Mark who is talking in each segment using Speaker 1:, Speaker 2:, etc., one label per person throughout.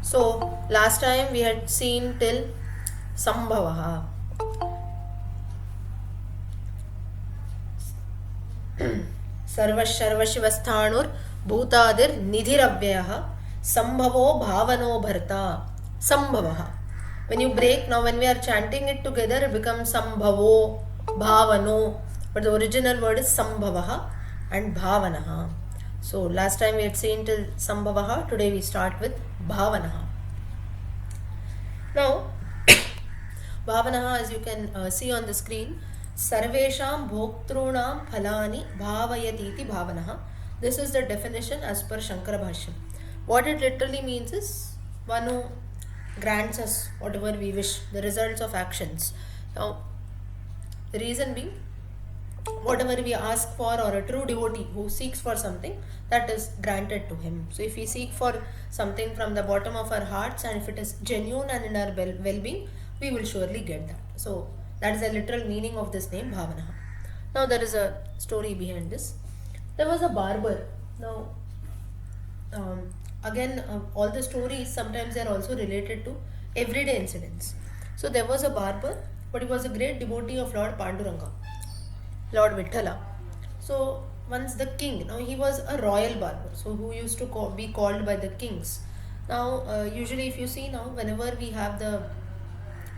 Speaker 1: So last time we had seen till Sambhavaha. सर्वशर्वशिवस्थाणुर् भूतादिर्निधिरव्ययः संभवो भावनो भर्ता संभवः. When you break, now when we are chanting it together, it becomes sambhavo, bhavano, but the original word is sambhavaha and bhavanaha. So last time we had seen till sambhavaha, today we start with bhavanaha. Now bhavanaha, as you can see on the screen, sarvesham bhoktrunam phalani bhavayatiti bhavanaha. This is the definition as per Shankara Bhashyam. What it literally means is one who grants us whatever we wish, the results of actions. Now, the reason being, whatever we ask for, or a true devotee who seeks for something, that is granted to him. So if we seek for something from the bottom of our hearts, and if it is genuine and in our well-being, we will surely get that. So that is the literal meaning of this name, Bhavanaha. Now there is a story behind this. There was a barber. Now again, all the stories sometimes they are also related to everyday incidents. So there was a barber, but he was a great devotee of Lord Panduranga, Lord Vithala. So once the king, now he was a royal barber, so who used to be called by the kings. Now usually if you see now, whenever we have the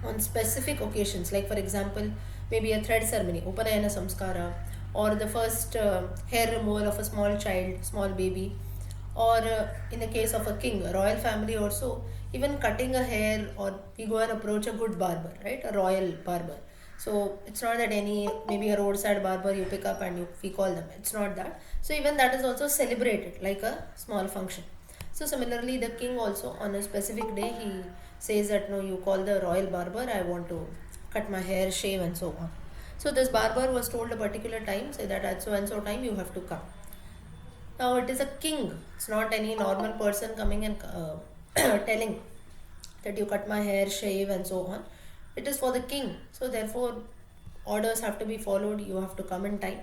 Speaker 1: on specific occasions, like for example maybe a thread ceremony, Upanayana Samskara, or the first hair removal of a small child, small baby, or in the case of a king, a royal family also, even cutting a hair, or we go and approach a good barber, right, a royal barber. So it's not that any maybe a roadside barber you pick up and we call them, it's not that. So even that is also celebrated like a small function. So similarly the king also on a specific day he says that no, you call the royal barber, I want to cut my hair, shave and so on. So this barber was told a particular time, say that at so and so time you have to come. Now it is a king. It's not any normal person coming and telling that you cut my hair, shave and so on. It is for the king. So therefore orders have to be followed. You have to come in time.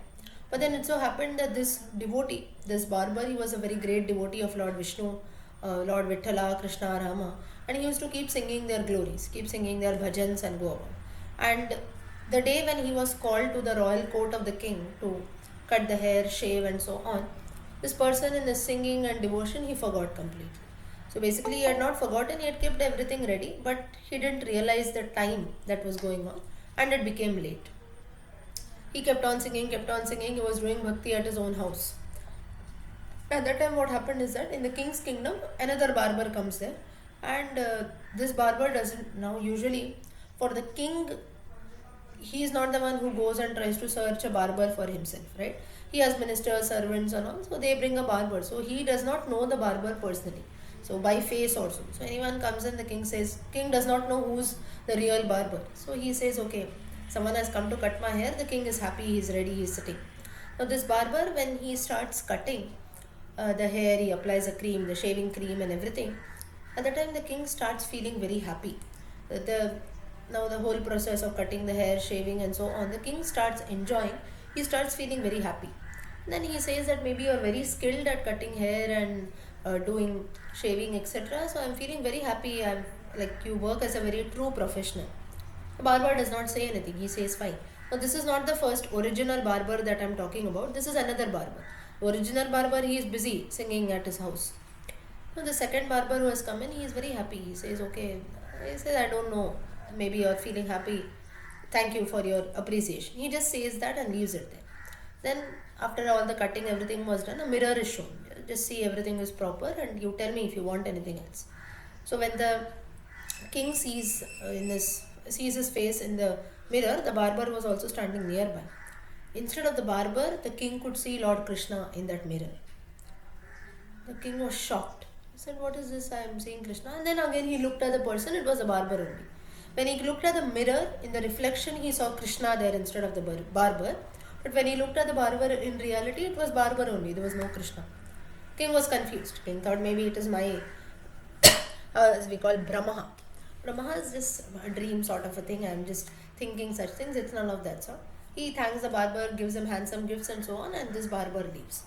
Speaker 1: But then it so happened that this devotee, this barber, he was a very great devotee of Lord Vishnu, Lord Vithala, Krishna, Rama, and he used to keep singing their glories, keep singing their bhajans and go on. And the day when he was called to the royal court of the king to cut the hair, shave and so on, this person in his singing and devotion, he forgot completely. So basically he had not forgotten, he had kept everything ready, but he didn't realize the time that was going on and it became late. He kept on singing, he was doing bhakti at his own house. At that time what happened is that in the king's kingdom, another barber comes there, and this barber doesn't, now usually for the king, he is not the one who goes and tries to search a barber for himself, right? He has ministers, servants and all, so they bring a barber. So he does not know the barber personally. So by face also. So anyone comes in, the king says, king does not know who's the real barber. So he says, okay, someone has come to cut my hair, the king is happy, he's ready, he's sitting. Now this barber, when he starts cutting the hair, he applies a cream, the shaving cream and everything. At the time the king starts feeling very happy. The now the whole process of cutting the hair, shaving and so on, the king starts enjoying, he starts feeling very happy. Then he says that maybe you are very skilled at cutting hair and doing shaving etc, so I'm feeling very happy, I'm like you work as a very true professional. The barber does not say anything, he says fine. Now this is not the first original barber that I'm talking about, this is another barber. The original barber, he is busy singing at his house. Now the second barber who has come in, he is very happy, he says okay, he says I don't know, maybe you're feeling happy, thank you for your appreciation. He just says that and leaves it there. Then after all the cutting, everything was done, a mirror is shown, just see everything is proper and you tell me if you want anything else. So when the king sees sees his face in the mirror, the barber was also standing nearby. Instead of the barber, the king could see Lord Krishna in that mirror. The king was shocked. He said, what is this? I am seeing Krishna. And then again he looked at the person, it was a barber only. When he looked at the mirror, in the reflection he saw Krishna there instead of the barber. But when he looked at the barber, in reality it was barber only, there was no Krishna. King was confused. King thought maybe it is my, as we call Brahma. Brahma is just a dream sort of a thing. I am just thinking such things. It's none of that sort. He thanks the barber, gives him handsome gifts and so on, and this barber leaves.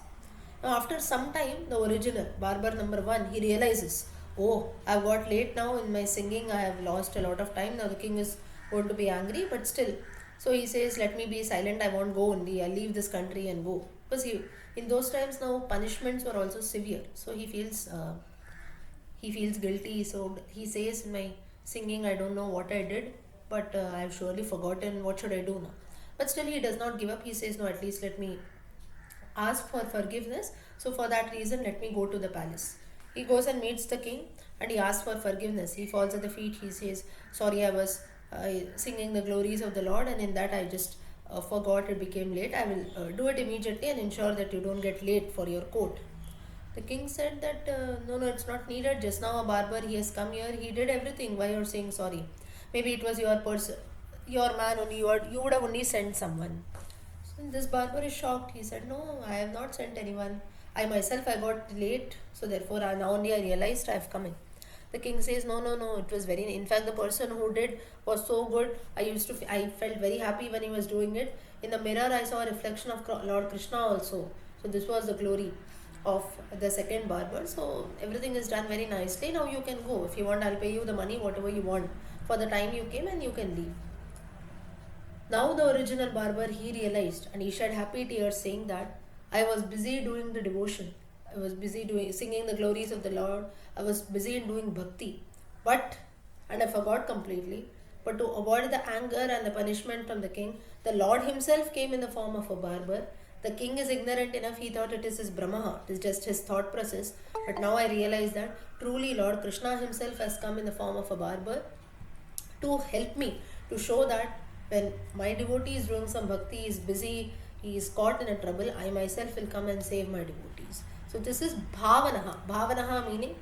Speaker 1: Now after some time, the original barber number one, he realizes, Oh, I've got late now in my singing. I have lost a lot of time. Now the king is going to be angry, but still. So he says, let me be silent. I won't go only. I'll leave this country and go. Because in those times now, punishments were also severe. So he feels guilty. So he says in my singing, I don't know what I did, but I've surely forgotten. What should I do now? But still, he does not give up. He says, no, at least let me ask for forgiveness. So for that reason, let me go to the palace. He goes and meets the king and he asks for forgiveness. He falls at the feet. He says, sorry, I was singing the glories of the Lord, and in that I just forgot, it became late. I will do it immediately and ensure that you don't get late for your court. The king said that no, no, it's not needed. Just now a barber, he has come here. He did everything. Why you're saying sorry? Maybe it was your person, your man only. You would have only sent someone. So this barber is shocked. He said, no, I have not sent anyone. I myself, I got late. So therefore, now only I realized I have come in. The king says, no, no, no, it was very, in fact, the person who did was so good. I felt very happy when he was doing it. In the mirror, I saw a reflection of Lord Krishna also. So this was the glory of the second barber. So everything is done very nicely. Now you can go. If you want, I'll pay you the money, whatever you want for the time you came, and you can leave. Now the original barber, he realized and he shed happy tears, saying that I was busy doing the devotion. I was busy doing singing the glories of the Lord. I was busy in doing bhakti. And I forgot completely. But to avoid the anger and the punishment from the king, the Lord himself came in the form of a barber. The king is ignorant enough, he thought it is his Brahma, it is just his thought process. But now I realize that truly Lord Krishna himself has come in the form of a barber to help me, to show that when my devotee is doing some bhakti, is busy, he is caught in a trouble, I myself will come and save my devotees. So this is bhavanaha. Bhavanaha meaning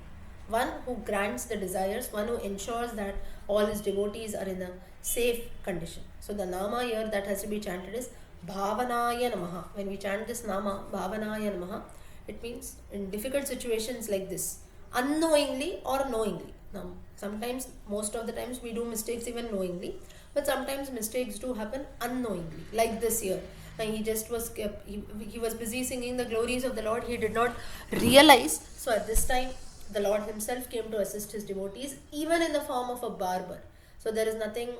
Speaker 1: one who grants the desires, one who ensures that all his devotees are in a safe condition. So the nama here that has to be chanted is Bhavanaya Namaha. When we chant this nama, Bhavanaya Namaha, it means in difficult situations like this, unknowingly or knowingly. Now, sometimes, most of the times, we do mistakes even knowingly, but sometimes mistakes do happen unknowingly. Like this year, now he was busy singing the glories of the Lord. He did not realize. So at this time, the Lord Himself came to assist His devotees, even in the form of a barber. So there is nothing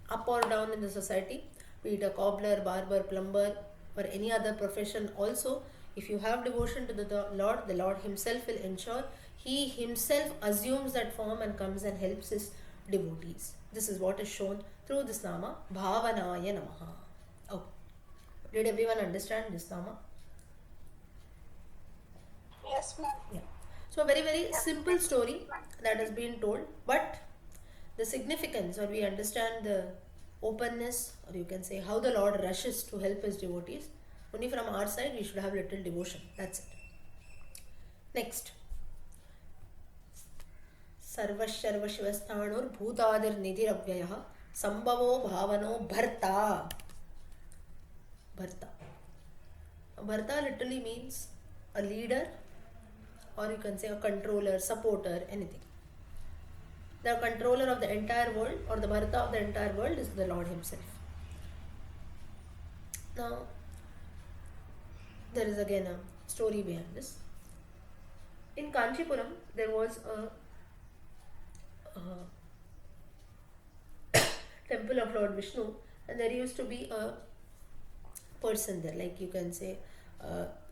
Speaker 1: up or down in the society, be it a cobbler, barber, plumber, or any other profession. Also, if you have devotion to the Lord Himself will ensure. He Himself assumes that form and comes and helps His devotees. This is what is shown through this nama, Bhavanaya Namaha. Oh, did everyone understand this nama?
Speaker 2: Yes, ma'am.
Speaker 1: Yeah. So, a very, very simple story that has been told, but the significance, or we understand the openness, or you can say how the Lord rushes to help His devotees. Only from our side, we should have little devotion. That's it. Next. सर्वशर्वशिवस्थाणुर्भूतादिर्निधिरव्ययः संभवो भावनो भर्ता. Bharta. Bharta literally means a leader, or you can say a controller, supporter, anything. The controller of the entire world, or the Bharta of the entire world, is the Lord Himself. Now, there is again a story behind this. In Kanchipuram, there was a temple of Lord Vishnu, and there used to be a person there, like you can say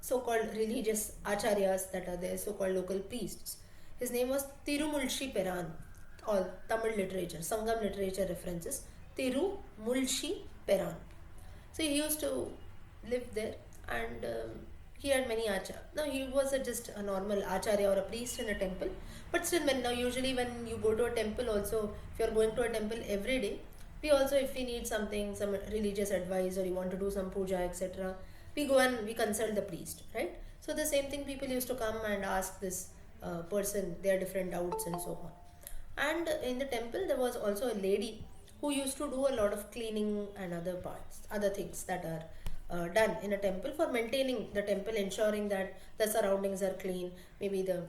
Speaker 1: so-called religious acharyas that are there, so-called local priests. His name was Tirumulshi Peran, all Tamil literature, Sangam literature references, Tirumulshi Peran. So he used to live there, and he had many acharya. Now he was just a normal acharya or a priest in a temple, but still, usually when you go to a temple, also if you are going to a temple every day, we also, if we need something, some religious advice, or you want to do some puja, etc., we go and we consult the priest, right? So the same thing, people used to come and ask this person their different doubts and so on. And in the temple, there was also a lady who used to do a lot of cleaning and other things that are done in a temple for maintaining the temple, ensuring that the surroundings are clean, maybe the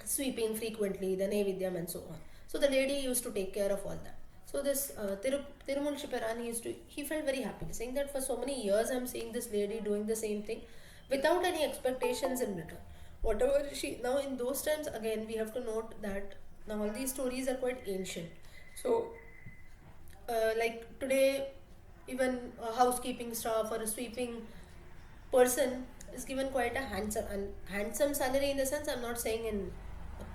Speaker 1: sweeping frequently, the Nevidyam and so on. So the lady used to take care of all that. So this Tirumulshi Perani he felt very happy, saying that for so many years I'm seeing this lady doing the same thing without any expectations in return. whatever she, now in those times again we have to note that now all these stories are quite ancient. So like today, even a housekeeping staff or a sweeping person is given quite a handsome salary. In the sense, I'm not saying in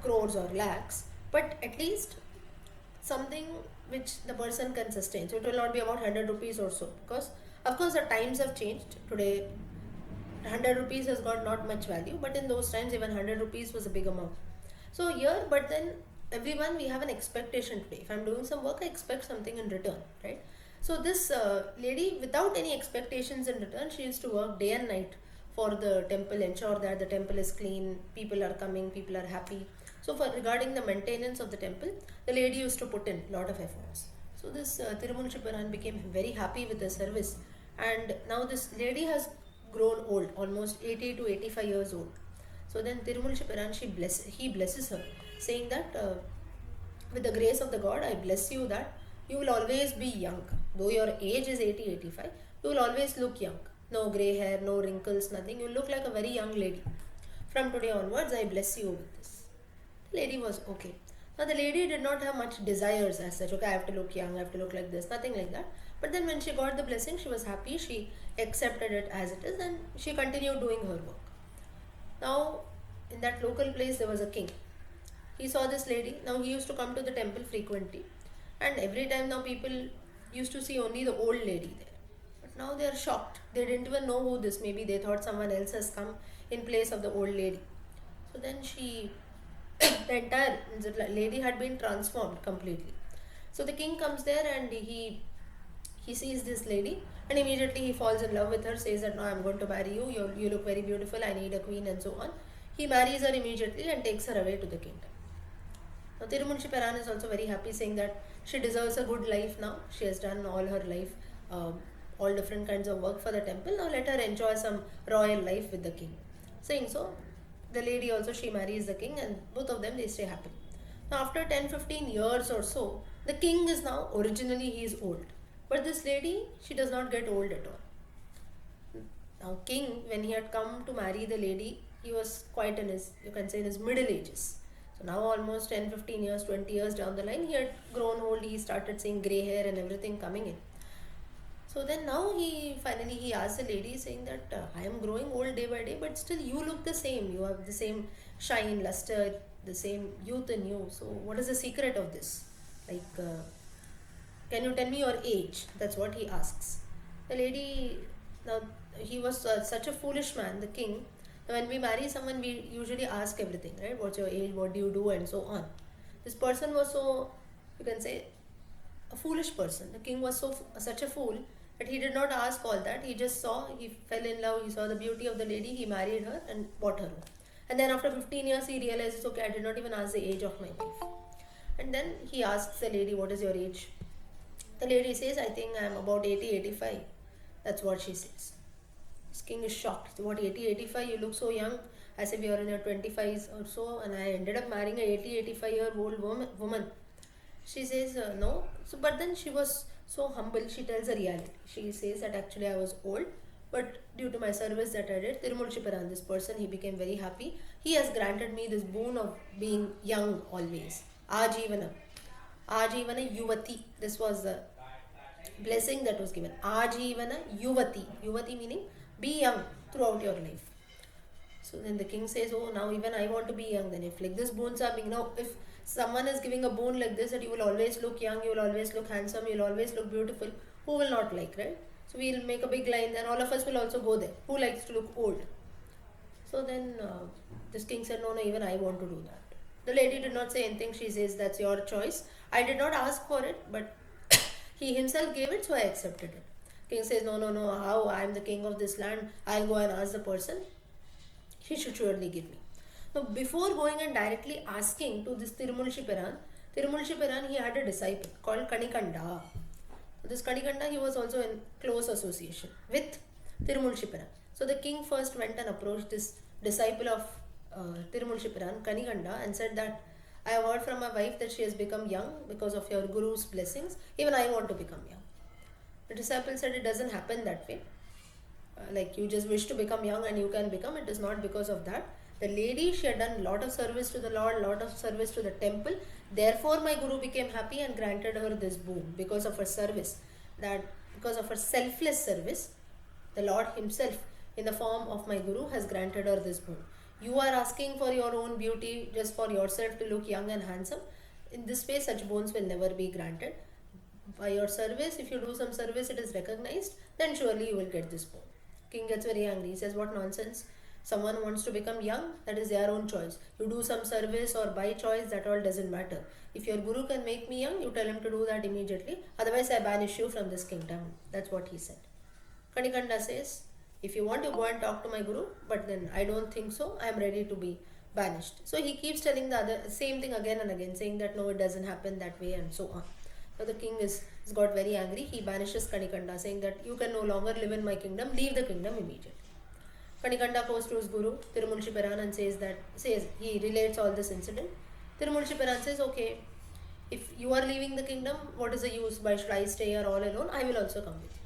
Speaker 1: crores or lakhs, but at least something which the person can sustain. So it will not be about 100 rupees or so, because of course the times have changed. Today 100 rupees has got not much value, but in those times even 100 rupees was a big amount. So here, but then everyone, we have an expectation today. If I'm doing some work, I expect something in return, right? So this lady, without any expectations in return, she used to work day and night for the temple, ensure that the temple is clean, people are coming, people are happy. So for regarding the maintenance of the temple, the lady used to put in lot of efforts. So this Tirumul Shiparan became very happy with the service, and now this lady has grown old, almost 80 to 85 years old. So then Tirumul Shiparan, he blesses her, saying that with the grace of the God, I bless you that you will always be young. Though your age is 80, 85, you will always look young. No grey hair, no wrinkles, nothing. You look like a very young lady. From today onwards, I bless you with this. The lady was okay. Now the lady did not have much desires as such. Okay, I have to look young, I have to look like this, nothing like that. But then when she got the blessing, she was happy. She accepted it as it is, and she continued doing her work. Now, in that local place, there was a king. He saw this lady. Now, he used to come to the temple frequently, and every time now people used to see only the old lady there. But now they are shocked. They didn't even know who this. Maybe they thought someone else has come in place of the old lady. So then the entire lady had been transformed completely. So the king comes there and he sees this lady, and immediately he falls in love with her, says that no, I'm going to marry you, you look very beautiful, I need a queen, and so on. He marries her immediately and takes her away to the kingdom. Now Tirumunshi Peran is also very happy, saying that she deserves a good life now. She has done all her life, all different kinds of work for the temple. Now let her enjoy some royal life with the king. Saying so, the lady also, she marries the king, and both of them, they stay happy. Now after 10-15 years or so, the king is now, originally he is old. But this lady, she does not get old at all. Now king, when he had come to marry the lady, he was quite in his, you can say, in his middle ages. So now almost 10-15 years, 20 years down the line, he had grown old, he started seeing grey hair and everything coming in. So then now he asked the lady, saying that I am growing old day by day, but still you look the same. You have the same shine, luster, the same youth in you. So what is the secret of this? Like, can you tell me your age? That's what he asks. The lady, now he was such a foolish man, the king. When we marry someone, we usually ask everything, right? What's your age? What do you do? And so on. This person was so, you can say, a foolish person. The king was such a fool that he did not ask all that. He just saw, he fell in love, he saw the beauty of the lady, he married her and bought her home. And then after 15 years, he realizes, okay, I did not even ask the age of my wife. And then he asks the lady, what is your age? The lady says, I think I am about 80, 85. That's what she says. This king is shocked. What, 80, 85? You look so young. I said, we are in your 25s or so, and I ended up marrying a 80, 85-year-old woman. She says, no. So, but then she was so humble, she tells the reality. She says that actually I was old, but due to my service that I did, Tirumul Shiparan, this person, he became very happy. He has granted me this boon of being young always. Ajivana. Ajivana Yuvati. This was the blessing that was given. Ajivana Yuvati. Yuvati meaning be young throughout your life. So then the king says, oh, now even I want to be young. Then if like this boons are being, now if someone is giving a boon like this, that you will always look young, you will always look handsome, you will always look beautiful, who will not like, right? So we'll make a big line, then all of us will also go there. Who likes to look old? So then this king said, no, even I want to do that. The lady did not say anything. She says, that's your choice. I did not ask for it, but he himself gave it, so I accepted it. King says, no, how? I am the king of this land. I'll go and ask the person. He should surely give me. Now, before going and directly asking to this Tirumul Shiparan, he had a disciple called Kanikanda. This Kanikanda, he was also in close association with Tirumul Shiparan. So the king first went and approached this disciple of Tirumul Shiparan, Kanikanda, and said that I have heard from my wife that she has become young because of your guru's blessings. Even I want to become young. The disciple said it doesn't happen that way. Like you just wish to become young and you can become. It is not because of that. The lady, she had done a lot of service to the Lord, lot of service to the temple. Therefore, my Guru became happy and granted her this boon because of her service. That because of her selfless service, the Lord Himself, in the form of my Guru, has granted her this boon. You are asking for your own beauty, just for yourself to look young and handsome. In this way, such boons will never be granted. By your service, if you do some service, it is recognized, then surely you will get this boon. King gets very angry. He says, what nonsense. Someone wants to become young, that is their own choice. You do some service or by choice, that all doesn't matter. If your Guru can make me young, you tell him to do that immediately. Otherwise, I banish you from this kingdom. That's what he said. Kanikanda says, if you want to go and talk to my Guru, but then I don't think so, I am ready to be banished. So he keeps telling the same thing again and again, saying that no, it doesn't happen that way and so on. Now the king has got very angry. He banishes Kanikanda, saying that you can no longer live in my kingdom, leave the kingdom immediately. Kanikanda goes to his guru, Tirumulshi Peran, and he relates all this incident. Tirumulshi Peran says, okay, if you are leaving the kingdom, what is the use? Why should I stay here all alone? I will also come with you.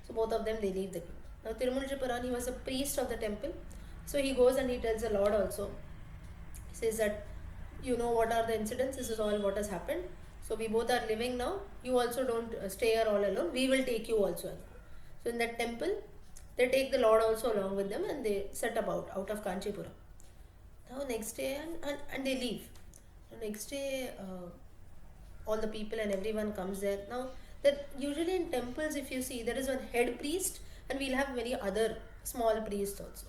Speaker 1: So both of them, they leave the kingdom. Now Tirumulshi Peran, he was a priest of the temple. So he goes and he tells the Lord also. He says that, you know what are the incidents, this is all what has happened. So we both are living now. You also don't stay here all alone. We will take you also. So in that temple, they take the Lord also along with them and they set about out of Kanchipuram. Now next day and they leave. Next day all the people and everyone comes there. Now that usually in temples, if you see, there is one head priest and we'll have many other small priests also.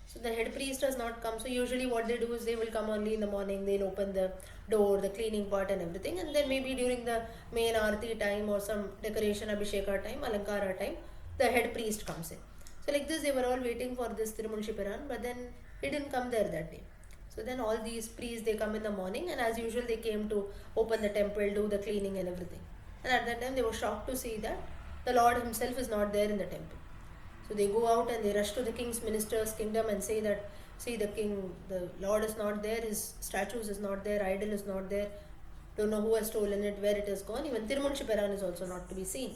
Speaker 1: So the head priest does not come. So usually what they do is they will come early in the morning, they'll open the door, the cleaning part and everything, and then maybe during the main aarti time or some decoration abhisheka time, alankara time, the head priest comes in. So like this, they were all waiting for this Tirumulshi Peran, but then he didn't come there that day. So then all these priests, they come in the morning, and as usual they came to open the temple, do the cleaning and everything. And at that time they were shocked to see that the Lord himself is not there in the temple. So they go out and they rush to the king's minister's kingdom and say that, see, the king, the Lord is not there, his statues is not there, idol is not there, don't know who has stolen it, where it has gone. Even Tirumulshi Peran is also not to be seen.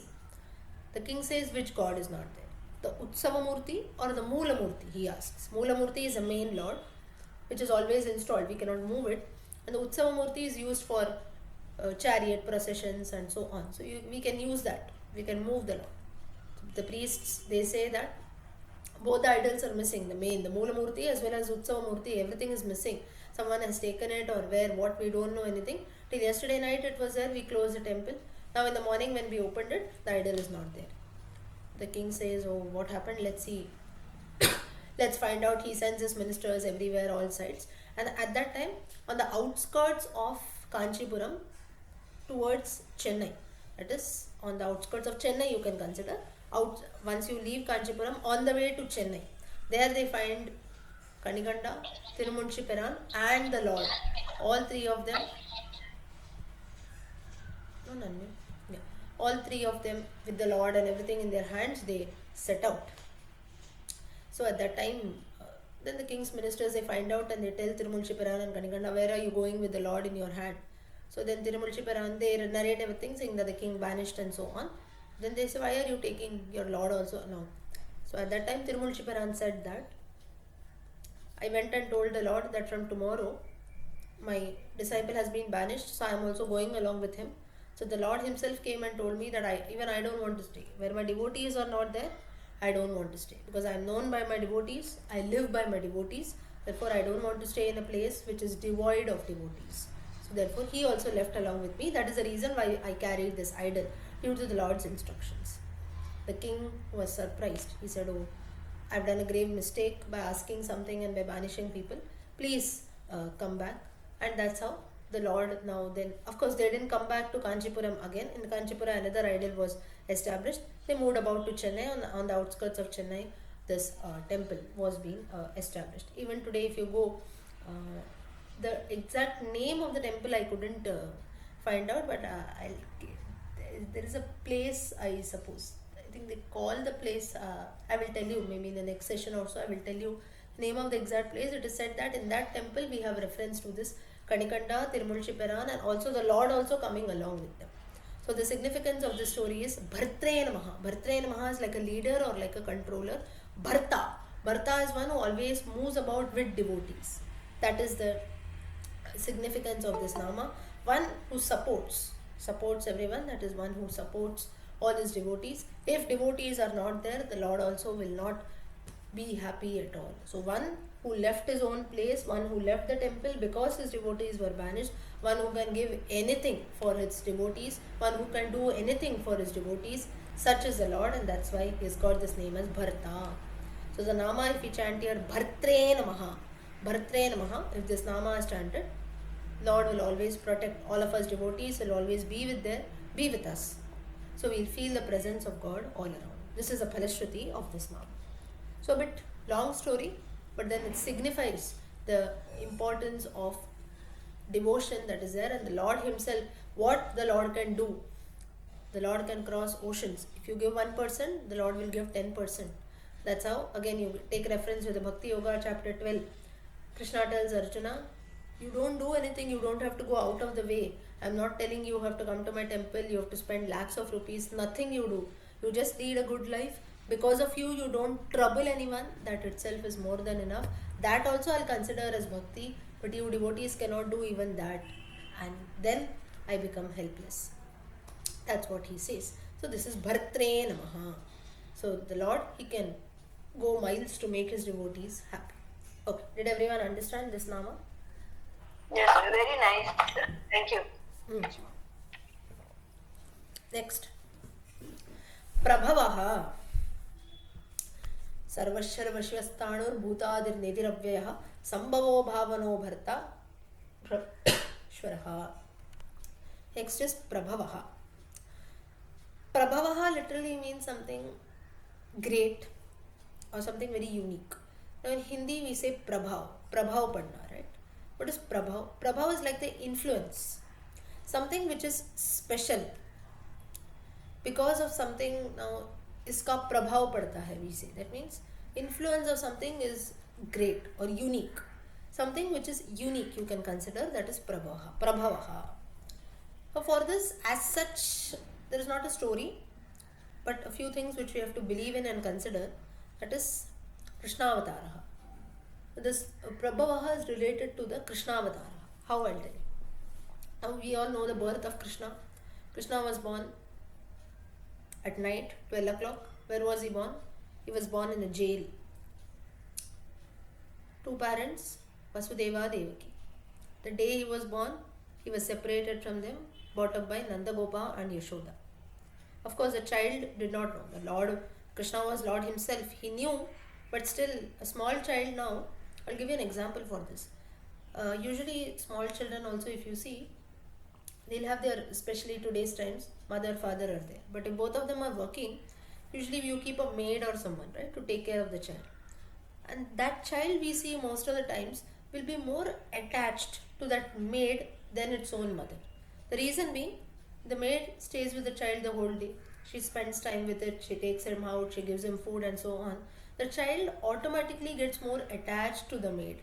Speaker 1: The king says, which God is not there? The Utsava Murti or the Moola Murti, he asks. Moola Murti is a main Lord, which is always installed, we cannot move it. And the Utsava Murti is used for chariot processions and so on. So we can use that, we can move the Lord. The priests, they say that both the idols are missing, the main, the Moola Murti as well as Utsava Murti, everything is missing. Someone has taken it or where, what, we don't know anything. Till yesterday night it was there, we closed the temple. Now in the morning when we opened it, the idol is not there. The king says, oh, what happened? Let's see. Let's find out. He sends his ministers everywhere, all sides. And at that time, on the outskirts of Kanchipuram, towards Chennai, that is on the outskirts of Chennai, you can consider. Once you leave Kanchipuram, on the way to Chennai, there they find Kanikanda, Tirumulshi Peran and the Lord. All three of them. All three of them with the Lord and everything in their hands, they set out. So at that time, then the king's ministers, they find out and they tell Tirumulshi Peran and Kanikanda, where are you going with the Lord in your hand? So then Tirumulshi Peran, they narrate everything, saying that the king vanished and so on. Then they say, why are you taking your Lord also along? So at that time, Tirumulshi Peran said that, I went and told the Lord that from tomorrow, my disciple has been banished, so I am also going along with him. So the Lord himself came and told me that I don't want to stay. Where my devotees are not there, I don't want to stay. Because I am known by my devotees, I live by my devotees. Therefore, I don't want to stay in a place which is devoid of devotees. So therefore, he also left along with me. That is the reason why I carried this idol, due to the Lord's instructions. The king was surprised. He said, oh, I've done a grave mistake by asking something and by banishing people. Please come back. And that's how the Lord now then, of course they didn't come back to Kanchipuram again. In Kanchipuram another idol was established. They moved about to Chennai. On the outskirts of Chennai, this temple was being established. Even today if you go, the exact name of the temple I couldn't find out, but there is a place, I suppose. I think they call the place, I will tell you maybe in the next session also, I will tell you the name of the exact place. It is said that in that temple we have reference to this Kanikanda, Tirumulshi Peran, and also the Lord also coming along with them. So the significance of this story is Bhartraya Namaha. Bhartraya Namaha is like a leader or like a controller. Bharta. Bharta is one who always moves about with devotees. That is the significance of this nama. One who supports everyone. That is one who supports all his devotees. If devotees are not there, the Lord also will not be happy at all. So one who left his own place, one who left the temple because his devotees were banished, one who can give anything for his devotees, one who can do anything for his devotees, such is the Lord, and that's why he has got this name as Bharta. So the nama, if we chant here, Bhartre Namaha, Bhartre Namaha, if this nama is chanted, Lord will always protect all of us devotees, will always be with us. So we'll feel the presence of God all around. This is a Phalashruti of this nama. So a bit long story, but then it signifies the importance of devotion that is there, and the Lord himself, what the Lord can do. The Lord can cross oceans. If you give 1%, the Lord will give 10%. That's how, again, you take reference with the Bhakti Yoga chapter 12. Krishna tells Arjuna, you don't do anything, you don't have to go out of the way. I'm not telling you have to come to my temple, you have to spend lakhs of rupees, nothing you do. You just lead a good life. Because of you, you don't trouble anyone. That itself is more than enough. That also I'll consider as bhakti, but you devotees cannot do even that. And then I become helpless. That's what he says. So this is Bhartre Namaha. So the Lord, he can go miles to make his devotees happy. Okay, did everyone understand this nama?
Speaker 2: Yes, very nice. Thank you.
Speaker 1: Next. Prabhavaha. सर्वश्वरवश्वस्ताणुर्भूतादिर्निधिरव्ययः संभवो भावनो भर्ता श्वरः. Next is Prabhavaha. Prabhavaha literally means something great or something very unique. Now in Hindi we say Prabhav. Prabhav padna, right? What is Prabhav? Prabhav is like the influence. Something which is special. Because of something, now इसका प्रभाव पड़ता है, we say. That means influence of something is great or unique. Something which is unique you can consider, that is Prabhavaha. So for this, as such, there is not a story, but a few things which we have to believe in and consider. That is Krishnavatara. This Prabhavaha is related to the Krishnavatara. How I'll tell you. Now we all know the birth of Krishna. Krishna was born at night, 12 o'clock. Where was he born? He was born in a jail. Two parents, Vasudeva, Devaki. The day he was born, he was separated from them, brought up by Nandagopa and Yashoda. Of course, the child did not know. The Lord, Krishna was Lord himself. He knew, but still, a small child now, I'll give you an example for this. Usually, small children also, if you see, they'll have their, especially today's times, mother, father are there. But if both of them are working, usually you keep a maid or someone, right, to take care of the child. And that child, we see most of the times, will be more attached to that maid than its own mother. The reason being, the maid stays with the child the whole day. She spends time with it, she takes him out, she gives him food and so on. The child automatically gets more attached to the maid.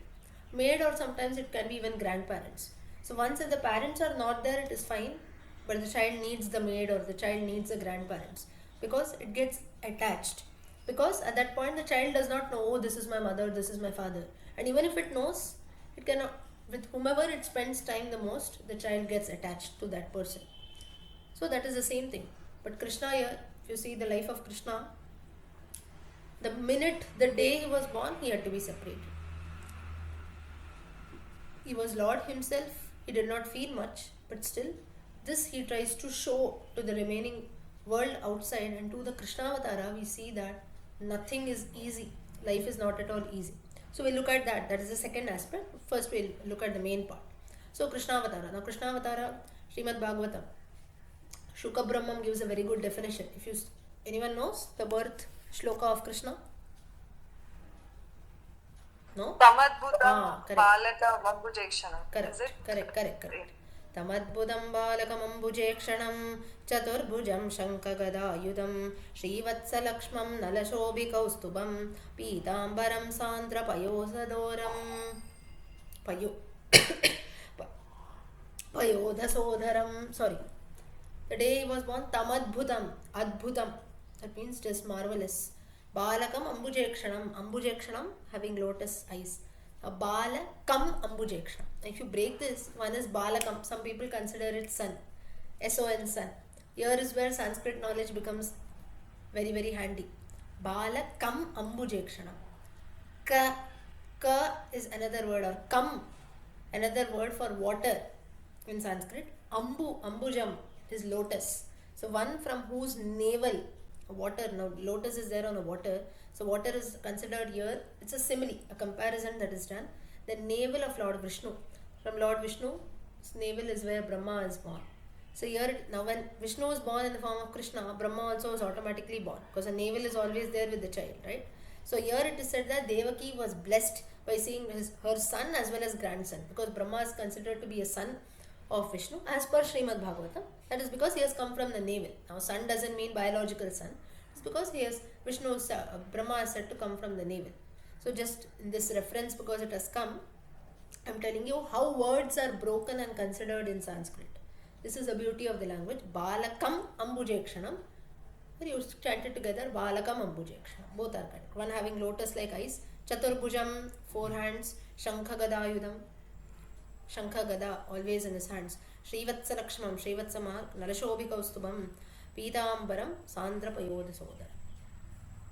Speaker 1: Maid, or sometimes it can be even grandparents. So once if the parents are not there, it is fine, but the child needs the maid or the child needs the grandparents, because it gets attached. Because at that point the child does not know, oh, this is my mother, this is my father. And even if it knows, it cannot, with whomever it spends time the most, the child gets attached to that person. So that is the same thing. But Krishna here, if you see the life of Krishna, the minute, the day he was born, he had to be separated. He was Lord himself. He did not feel much, but still, this he tries to show to the remaining world outside, and to the Krishnavatara, we see that nothing is easy. Life is not at all easy. So we'll look at that. That is the second aspect. First, we'll look at the main part. So Krishnavatara. Now Krishnavatara, Srimad Bhagavatam, Shuka Brahmam gives a very good definition. If you anyone knows the birth shloka of Krishna? No?
Speaker 2: Tamadbhudam balaka mambujekshanam.
Speaker 1: Correct. Tamadbhudam balakamambujekshanam chaturbhujam shankagadaayudam Srivatsalakshmam nalashobhikaustubam Pitambaram sandra payosadoram payodhasodaram. Sorry. The day he was born, Tamadbhudam, Adbhutam. That means just marvelous. Balakam ambujekshanam. Ambujekshanam, having lotus eyes. Balakam ambujekshanam. If you break this, one is balakam. Some people consider it sun. S-O-N, sun. Here is where Sanskrit knowledge becomes very, very handy. Balakam ambujekshanam. Ka is another word, or kam, another word for water in Sanskrit. Ambujam is lotus. So one from whose navel, water, now lotus is there on a water. So water is considered here, it's a simile, a comparison that is done. The navel of Lord Vishnu. From Lord Vishnu's navel is where Brahma is born. So here, now when Vishnu is born in the form of Krishna, Brahma also is automatically born, because the navel is always there with the child, right? So here it is said that Devaki was blessed by seeing her son as well as grandson, because Brahma is considered to be a son of Vishnu as per Srimad Bhagavatam. That is because he has come from the navel. Now son doesn't mean biological son. It's because he has Brahma is said to come from the navel. So just in this reference, because it has come, I'm telling you how words are broken and considered in Sanskrit. This is the beauty of the language. Balakam ambujekshanam. You chant it together. Balakam ambujekshanam. Both are correct. One having lotus like eyes. Chaturbhujam, 4 hands. Shankha gada yudam. Shankha gada, always in his hands. Srivatsa lakshmam, Srivatsa mark. Nalashobhikaustubam. Pitambaram, Sandra payoda sodara.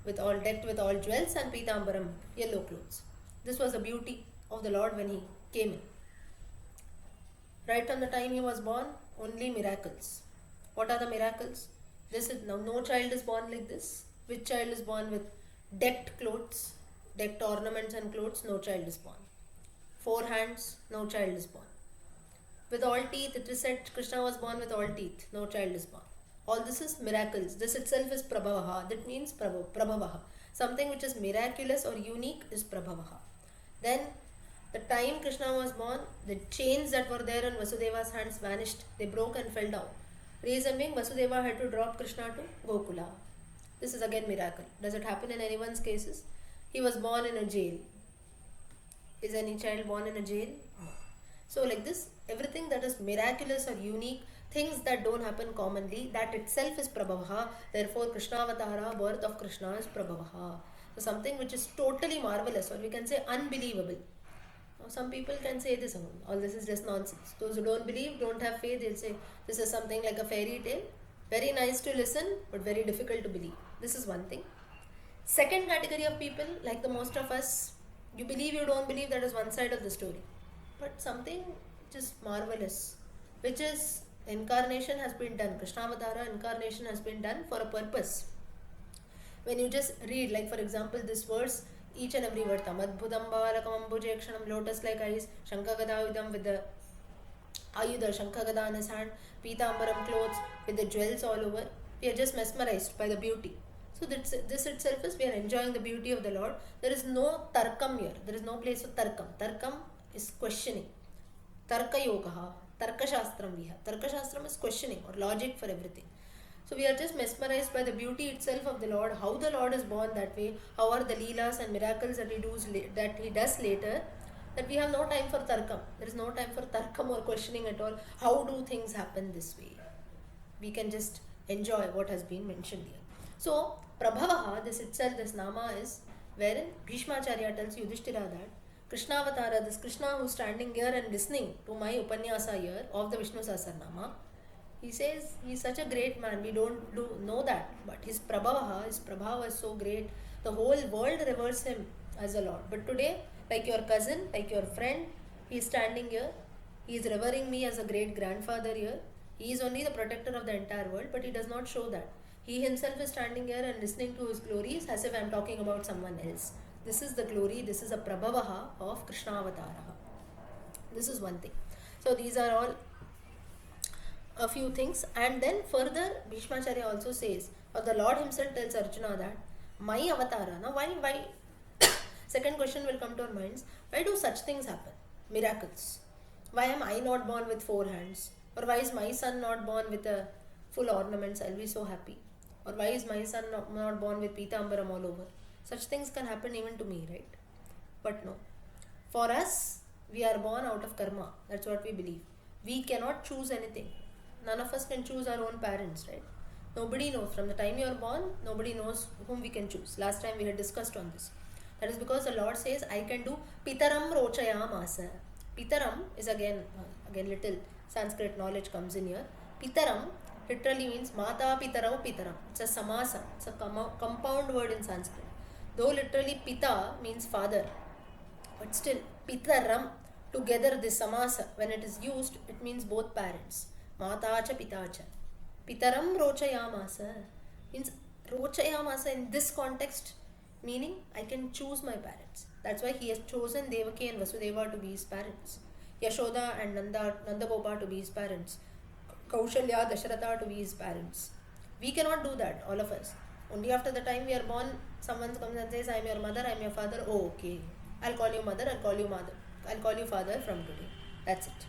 Speaker 1: With all decked with all jewels, and Pitambaram, yellow clothes. This was the beauty of the Lord when he came in. Right from the time he was born, only miracles. What are the miracles? This is now, no child is born like this. Which child is born with decked clothes, decked ornaments and clothes? No child is born. 4 hands, no child is born. With all teeth, it is said Krishna was born with all teeth, no child is born. All this is miracles. This itself is prabhavaha. That means prabhavaha. Something which is miraculous or unique is prabhavaha. Then the time Krishna was born, the chains that were there in Vasudeva's hands vanished. They broke and fell down. Reason being, Vasudeva had to drop Krishna to Gokula. This is again miracle. Does it happen in anyone's cases? He was born in a jail. Is any child born in a jail? No. So like this, everything that is miraculous or unique, things that don't happen commonly, that itself is prabhavaha. Therefore, Krishnavatara, birth of Krishna, is prabhavaha. So something which is totally marvelous, or we can say unbelievable. Now, some people can say this, all this is just nonsense. Those who don't believe, don't have faith, they'll say this is something like a fairy tale. Very nice to listen, but very difficult to believe. This is one thing. Second category of people, like the most of us, you believe, you don't believe, that is one side of the story. But something which is marvelous, which is incarnation has been done. Krishnavatara incarnation has been done for a purpose. When you just read, like for example, this verse, each and every word, Tamadbhudam balakam ambujekshanam, lotus like eyes, Shankhagadayudam with the Ayudha, Shankagada in his hand, Pitambaram clothes with the jewels all over. We are just mesmerized by the beauty. So this itself is, we are enjoying the beauty of the Lord. There is no tarkam here. There is no place for tarkam. Tarkam is questioning. Tarka yogaha, Tarka Shastram we have. Tarka Shastram is questioning or logic for everything. So we are just mesmerized by the beauty itself of the Lord, how the Lord is born that way, how are the leelas and miracles that he does later, that we have no time for tarkam. There is no time for tarkam or questioning at all. How do things happen this way? We can just enjoy what has been mentioned here. So, Prabhavaha, this itself, this nama is wherein Bhishmacharya tells Yudhishthira that Krishnavatara, this Krishna who is standing here and listening to my Upanyasa here of the Vishnu Sahasranama, he says he is such a great man. We don't know that, but his Prabhavaha, his Prabhava is so great. The whole world reveres him as a Lord. But today, like your cousin, like your friend, he is standing here. He is revering me as a great grandfather here. He is only the protector of the entire world, but he does not show that. He himself is standing here and listening to his glories as if I am talking about someone else. This is the glory, this is a Prabhavaha of Krishnavatara. This is one thing. So these are all a few things. And then further, Bhishmacharya also says, or the Lord himself tells Arjuna that, my avatara. Now why second question will come to our minds. Why do such things happen? Miracles. Why am I not born with 4 hands? Or why is my son not born with a full ornaments? I'll be so happy. Or why is my son not born with Pitambaram all over? Such things can happen even to me, right? But no. For us, we are born out of karma. That's what we believe. We cannot choose anything. None of us can choose our own parents, right? Nobody knows. From the time you are born, nobody knows whom we can choose. Last time we had discussed on this. That is because the Lord says, I can do Pitaram Rochayamasa. Pitaram is again little Sanskrit knowledge comes in here. Pitaram literally means Mata Pitarau Pitaram. It's a samasa. It's a compound word in Sanskrit. Though literally Pita means father, but still Pitaram, together this samasa, when it is used, it means both parents. Matacha Pitacha. Pitaram Rochayamasa means Rochayamasa in this context, meaning I can choose my parents. That's why he has chosen Devaki and Vasudeva to be his parents. Yashoda and Nanda Gopa to be his parents. Kaushalya, Dasharatha to be his parents. We cannot do that, all of us. Only after the time we are born, someone comes and says, I am your mother, I am your father. Oh, okay. I'll call you mother, I'll call you mother. I'll call you father from today. That's it.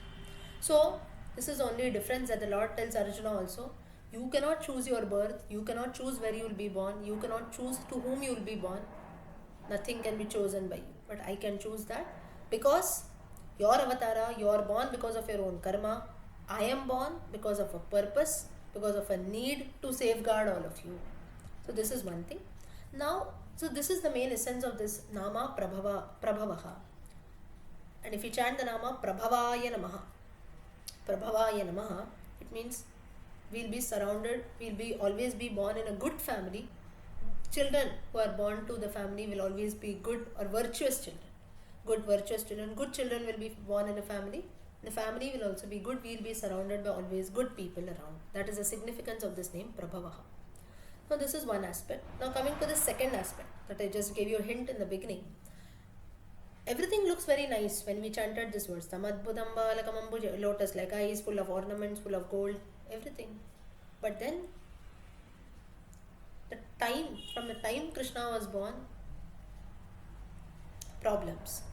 Speaker 1: So, this is only a difference that the Lord tells Arjuna also. You cannot choose your birth. You cannot choose where you will be born. You cannot choose to whom you will be born. Nothing can be chosen by you. But I can choose that because your avatara, you are born because of your own karma. I am born because of a purpose, because of a need to safeguard all of you. So this is one thing. Now, so this is the main essence of this Nama Prabhavaha. And if you chant the Nama Prabhavaya Namaha, Prabhavaya Namaha, it means we'll be surrounded, always be born in a good family. Children who are born to the family will always be good or virtuous children. Good virtuous children. Good children will be born in a family. The family will also be good. We'll be surrounded by always good people around. That is the significance of this name, Prabhavaha. Now this is one aspect. Now coming to the second aspect that I just gave you a hint in the beginning. Everything looks very nice when we chanted this verse. Tamadbudam balakamambuja, lotus like eyes, full of ornaments, full of gold, everything. But then, from the time Krishna was born, problems.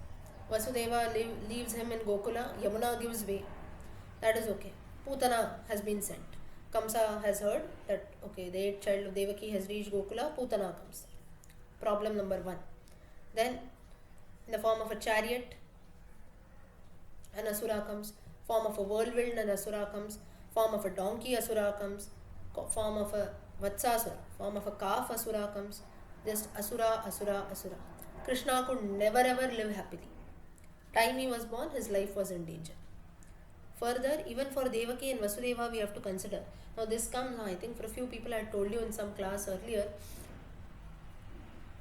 Speaker 1: Vasudeva leaves him in Gokula, Yamuna gives way. That is okay. Putana has been sent. Kamsa has heard that, okay, the 8th child of Devaki has reached Gokula, Putana comes. Problem number 1. Then, in the form of a chariot, an asura comes. Form of a whirlwind, an asura comes. Form of a donkey, asura comes. Form of a vatsasura, form of a calf, asura comes. Just asura, asura, asura. Krishna could never ever live happily. Time he was born, his life was in danger. Further, even for Devaki and Vasudeva, we have to consider. Now this comes, I think for a few people I had told you in some class earlier.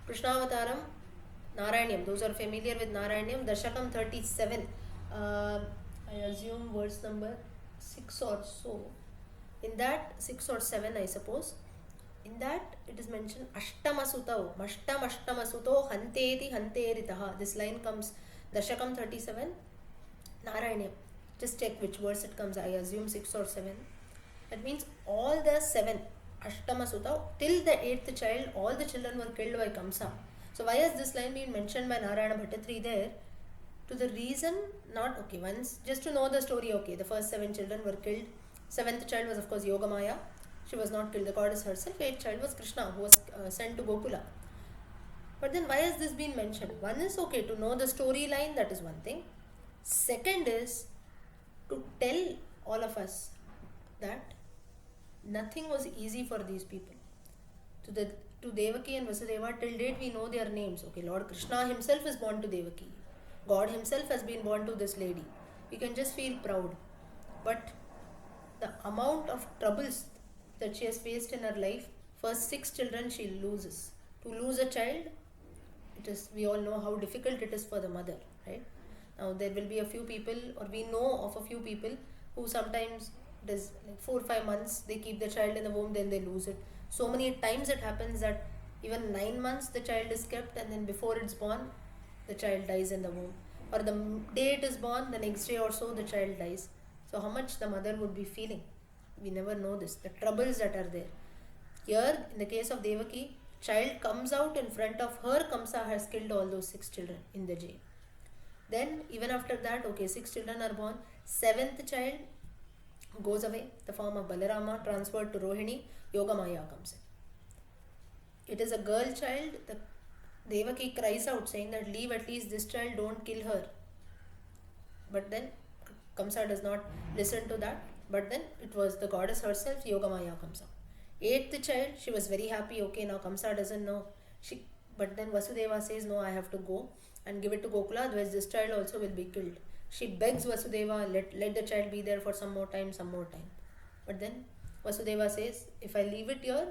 Speaker 1: Krishnavataram, Narayanyam, those are familiar with Narayanyam, Dashakam 37. I assume verse number 6 or so. In that, 6 or 7 I suppose, in that it is mentioned Ashtamasutau, Ashtamasutaho Hanteti Hanteritaha. This line comes, Dashakam 37, Narayanyam. Just check which verse it comes, I assume 6 or 7. That means all the 7, Ashtamasutau, till the 8th child, all the children were killed by Kamsa. So why has this line been mentioned by Narayana Bhattatri there? To the reason, not, okay, once, just to know the story, okay, the first 7 children were killed. 7th child was of course Yogamaya. She was not killed, the goddess herself. 8th child was Krishna, who was sent to Gokula. But then why has this been mentioned? One is, okay, to know the storyline, that is one thing. Second is to tell all of us that nothing was easy for these people. To Devaki and Vasudeva, till date we know their names. Okay, Lord Krishna himself is born to Devaki. God himself has been born to this lady. We can just feel proud. But the amount of troubles that she has faced in her life, first 6 children she loses. To lose a child, we all know how difficult it is for the mother, right? Now there will be a few people, or we know of a few people who sometimes it is like 4 or 5 months they keep the child in the womb, then they lose it. So many times it happens that even 9 months the child is kept, and then before it's born the child dies in the womb, or the day it is born, the next day or so the child dies. So how much the mother would be feeling, we never know this, the troubles that are there. Here in the case of Devaki, child comes out in front of her, Kamsa has killed all those 6 children in the jail. Then even after that, okay, 6 children are born, 7th child goes away, the form of Balarama transferred to Rohini, Yogamaya comes in. It is a girl child, the Devaki cries out saying that leave at least this child, don't kill her. But then Kamsa does not listen to that. But then it was the goddess herself, Yogamaya comes up. ate the child. She was very happy. Okay, now Kamsa doesn't know. But then Vasudeva says, no, I have to go and give it to Gokula, otherwise this child also will be killed. She begs Vasudeva, let the child be there for some more time, some more time. But then Vasudeva says, if I leave it here,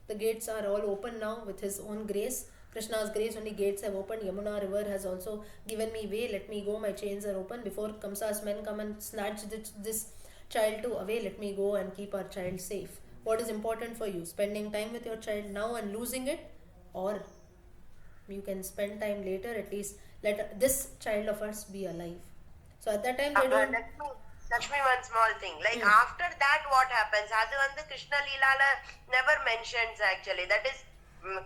Speaker 1: the gates are all open now with his own grace. Krishna's grace, only gates have opened. Yamuna river has also given me way. Let me go. My chains are open. Before Kamsa's men come and snatch this child to away, let me go and keep our child safe. What is important for you? Spending time with your child now and losing it, or you can spend time later, at least let this child of ours be alive. So at that time they don't.
Speaker 3: Lakshmi, one small thing. Like after that, what happens? அது வந்து Krishna லீலால never mentions actually. That is,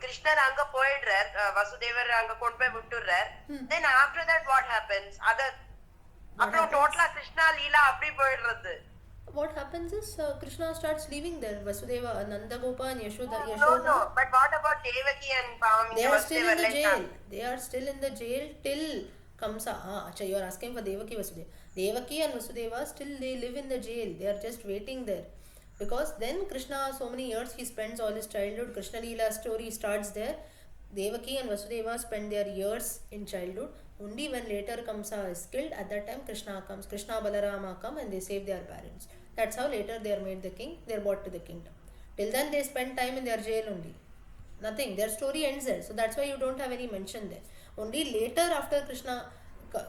Speaker 3: கிருஷ்ணர் அங்க போயிடுறார், வசுதேவர் அங்க கொண்டு போய் விட்டுறார். Then after that, what happens? அப்புறம் டோட்டலா கிருஷ்ணா லீலா அப்படி போயிடுறது.
Speaker 1: What happens is Krishna starts leaving there. Vasudeva, Nandagopa and Yashoda.
Speaker 3: No. But what about Devaki and Pam?
Speaker 1: They are still in the jail. They are still in the jail till Kamsa. Acha, you are asking for Devaki Vasudeva. Devaki and Vasudeva still they live in the jail. They are just waiting there. Because then Krishna, so many years he spends all his childhood. Krishna Leela story starts there. Devaki and Vasudeva spend their years in childhood. Only when later Kamsa is killed, at that time Krishna comes. Krishna Balarama come and they save their parents. That's how later they are made the king. They are brought to the kingdom. Till then they spend time in their jail only. Nothing. Their story ends there. So that's why you don't have any mention there. Only later after Krishna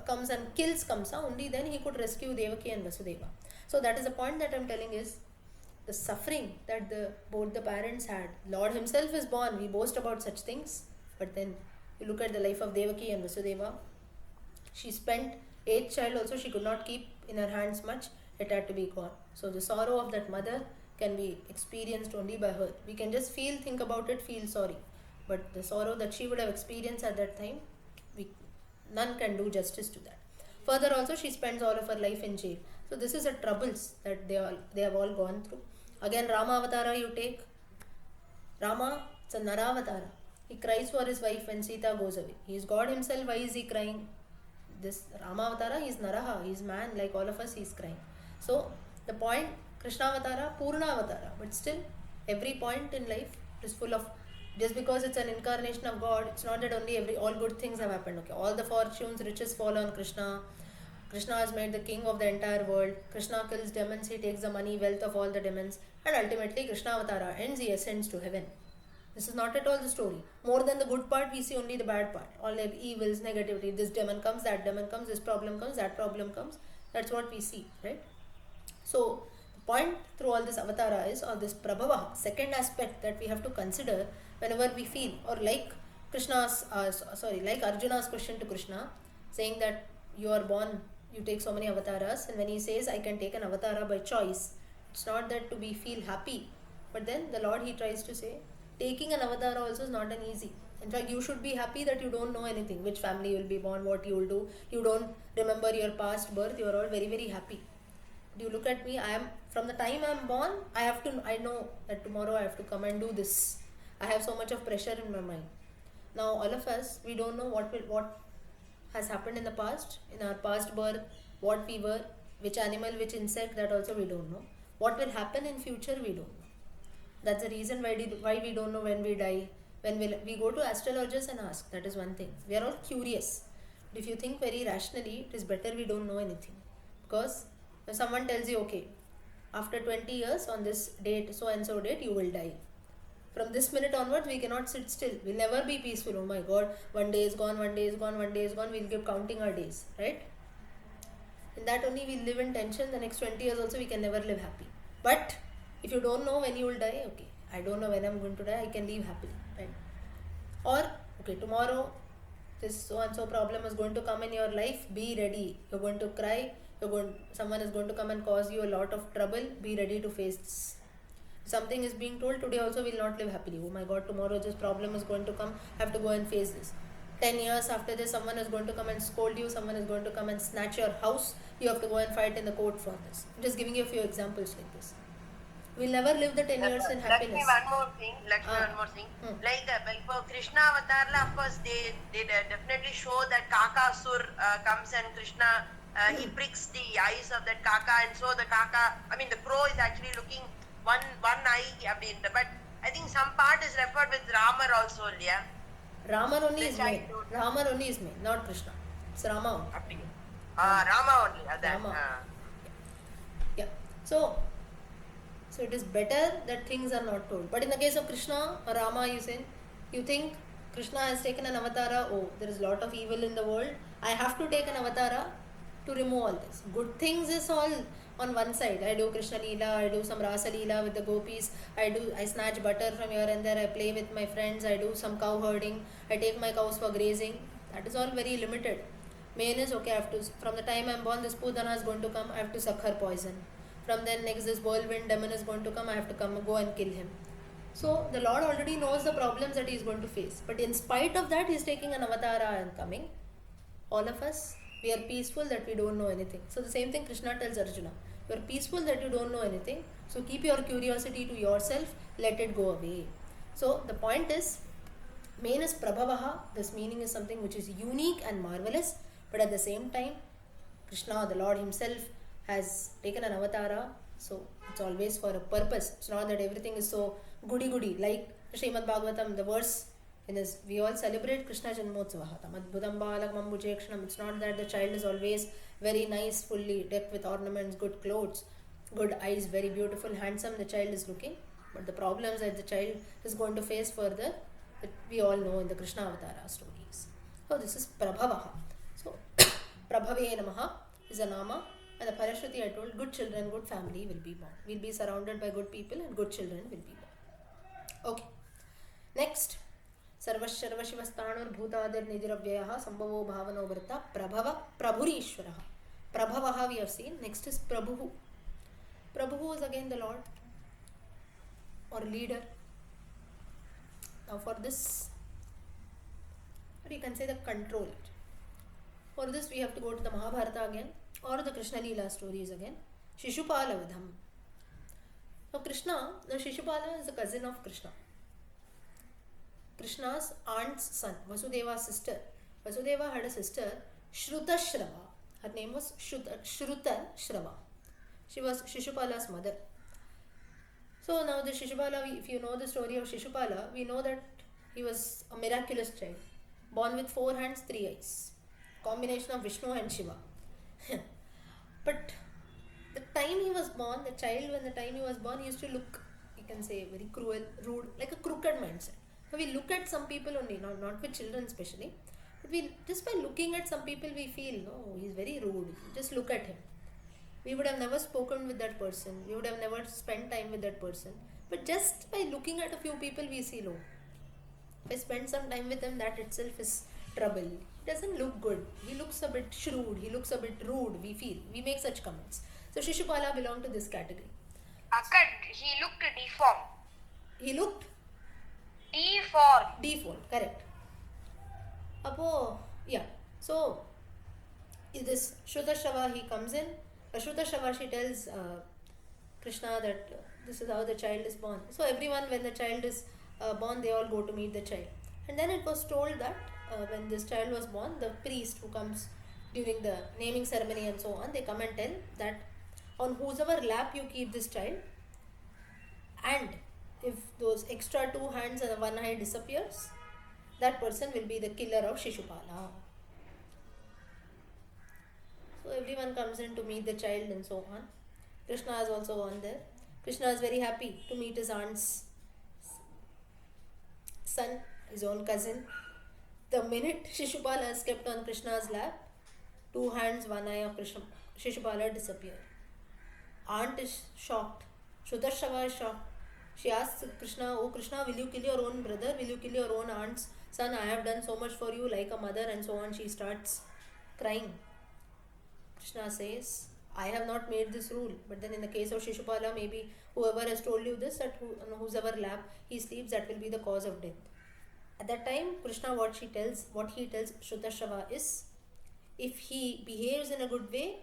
Speaker 1: comes and kills Kamsa, only then he could rescue Devaki and Vasudeva. So that is the point that I am telling is the suffering that both the parents had. Lord himself is born. We boast about such things. But then you look at the life of Devaki and Vasudeva. She spent 8th child also, she could not keep in her hands much. It had to be gone. So the sorrow of that mother can be experienced only by her. We can just think about it, feel sorry. But the sorrow that she would have experienced at that time, none can do justice to that. Further also, she spends all of her life in jail. So this is the troubles that they have all gone through. Again, Rama Avatara you take. Rama, it's a Naravatara. He cries for his wife when Sita goes away. He is God himself. Why is he crying? This Rama Avatara, he is Naraha. He is man like all of us. He is crying. So the point, Krishna Avatara, Purna Avatara. But still, every point in life is full of. Just because it's an incarnation of God, it's not that only all good things have happened. Okay, all the fortunes, riches fall on Krishna. Krishna has made the king of the entire world. Krishna kills demons, he takes the money, wealth of all the demons, and ultimately Krishna Avatara ends, he ascends to heaven. This is not at all the story. More than the good part, we see only the bad part. All like evils, negativity. This demon comes, that demon comes, this problem comes, that problem comes. That's what we see, right? So the point through all this avatara is, or this prabhava, second aspect that we have to consider whenever we feel, or like like Arjuna's question to Krishna, saying that you are born, you take so many avataras, and when he says I can take an avatara by choice, it's not that to be feel happy, but then the Lord he tries to say, taking an avatara also is not an easy. In fact, you should be happy that you don't know anything, which family you will be born, what you will do, you don't remember your past birth, you are all very very happy. Do you look at me? I am from the time I am born. I know that tomorrow I have to come and do this. I have so much of pressure in my mind. Now all of us, we don't know what has happened in the past, in our past birth, what we were, which animal, which insect, that also we don't know. What will happen in future, we don't know. That's the reason why we don't know when we die. When we go to astrologers and ask, that is one thing. We are all curious. But if you think very rationally, it is better we don't know anything. Because if someone tells you, okay, after 20 years on this date, so and so date, you will die. From this minute onwards, we cannot sit still. We'll never be peaceful. Oh my God, one day is gone, one day is gone, one day is gone. We'll keep counting our days, right? In that only we live in tension. The next 20 years also we can never live happy. But if you don't know when you will die, okay, I don't know when I'm going to die, I can live happily, right? Or, okay, tomorrow this so and so problem is going to come in your life, be ready. You're going to cry, someone is going to come and cause you a lot of trouble, be ready to face this. Something is being told, today also will not live happily. Oh my God, tomorrow this problem is going to come, I have to go and face this. 10 years after this, someone is going to come and scold you, someone is going to come and snatch your house, you have to go and fight in the court for this. I'm just giving you a few examples like this. We'll never live the 10 years in happiness.
Speaker 3: One more thing. Like for Krishna Avatar, of course, they definitely show that Kakasur comes and Krishna he pricks the eyes of that Kaka, and so the Kaka, the crow is actually looking one eye அப்படின்ற. But I think some part is referred with Ramar also இல்லையா?
Speaker 1: Raman only
Speaker 3: The
Speaker 1: is main.
Speaker 3: childhood.
Speaker 1: Raman only is main, not Krishna. It's Rama only.
Speaker 3: அப்படி.
Speaker 1: Rama.
Speaker 3: Rama only. அதான்.
Speaker 1: Rama. Yeah. So it is better that things are not told. But in the case of Krishna or Rama, you think Krishna has taken an avatara. Oh, there is a lot of evil in the world. I have to take an avatara to remove all this. Good things is all on one side. I do Krishna Leela, I do some Rasa Leela with the gopis. I snatch butter from here and there. I play with my friends. I do some cow herding. I take my cows for grazing. That is all very limited. Main is okay. I have to, from the time I'm born, this Pudana is going to come. I have to suck her poison. From then next, this whirlwind demon is going to come. I have to go and kill him. So the Lord already knows the problems that he is going to face. But in spite of that, he is taking an avatara and coming. All of us, we are peaceful that we don't know anything. So the same thing Krishna tells Arjuna. You are peaceful that you don't know anything. So keep your curiosity to yourself. Let it go away. So the point is, main is Prabhavaha. This meaning is something which is unique and marvelous. But at the same time, Krishna, the Lord himself, has taken an avatara. So it's always for a purpose. It's not that everything is so goody. Like Srimad Bhagavatam, the verse in this, we all celebrate Krishna Janmotsavaha. Madbudam balakam ambujekshanam. It's not that the child is always very nice, fully decked with ornaments, good clothes, good eyes, very beautiful, handsome the child is looking. But the problems that the child is going to face further, that we all know in the Krishna Avatara stories. So this is Prabhavaha. So Prabhave Namaha is a nama, and the Parashruti I told, good children, good family will be born. We'll be surrounded by good people and good children will be born. Okay. Next. Sarvasharvashivasthanur bhutadir nidiravyaha sambhavo bhavano vrta prabhava prabhurishwaraha. Prabhavaha we have seen. Next is Prabhu. Prabhu is again the Lord or leader. Now for this, or you can say the controller. For this we have to go to the Mahabharata again or the Krishna Leela stories again. Shishupala Vidham. Now Krishna, the Shishupala is the cousin of Krishna. Krishna's aunt's son, Vasudeva's sister. Vasudeva had a sister, Shrutashrava. Her name was Shrutashrava. She was Shishupala's mother. So now the Shishupala, if you know the story of Shishupala, we know that he was a miraculous child, born with 4 hands, 3 eyes, combination of Vishnu and Shiva. But the time he was born, the child, when the time he was born, he used to look, you can say, very cruel, rude, like a crooked mindset. So we look at some people only, not with children especially, but we just by looking at some people we feel, no, he's very rude. Just look at him. We would have never spoken with that person. We would have never spent time with that person. But just by looking at a few people, we see, no, if I spend some time with them, that itself is trouble. He doesn't look good. He looks a bit shrewd. He looks a bit rude. We feel. We make such comments. So Shishupala belonged to this category.
Speaker 3: Akka, he looked deformed.
Speaker 1: He looked
Speaker 3: Deformed.
Speaker 1: Correct. Apo, yeah. So this Shrutashrava, he comes in. Shrutashrava, she tells Krishna that this is how the child is born. So everyone, when the child is born, they all go to meet the child. And then it was told that when this child was born, the priest who comes during the naming ceremony and so on, they come and tell that on whosoever lap you keep this child, and if those extra 2 hands and 1 eye disappears, that person will be the killer of Shishupala. So everyone comes in to meet the child and so on. Krishna is also on there. Krishna is very happy to meet his aunt's son, his own cousin. The minute Shishupala is kept on Krishna's lap, 2 hands, 1 eye of Shishupala disappear. Aunt is shocked. Shrutashrava is shocked. She asks Krishna, oh Krishna, will you kill your own brother? Will you kill your own aunt's son? I have done so much for you, like a mother, and so on. She starts crying. Krishna says, I have not made this rule. But then in the case of Shishupala, maybe whoever has told you this, that whosoever lap he sleeps, that will be the cause of death. At that time, Krishna, what he tells Shrutashrava is, if he behaves in a good way,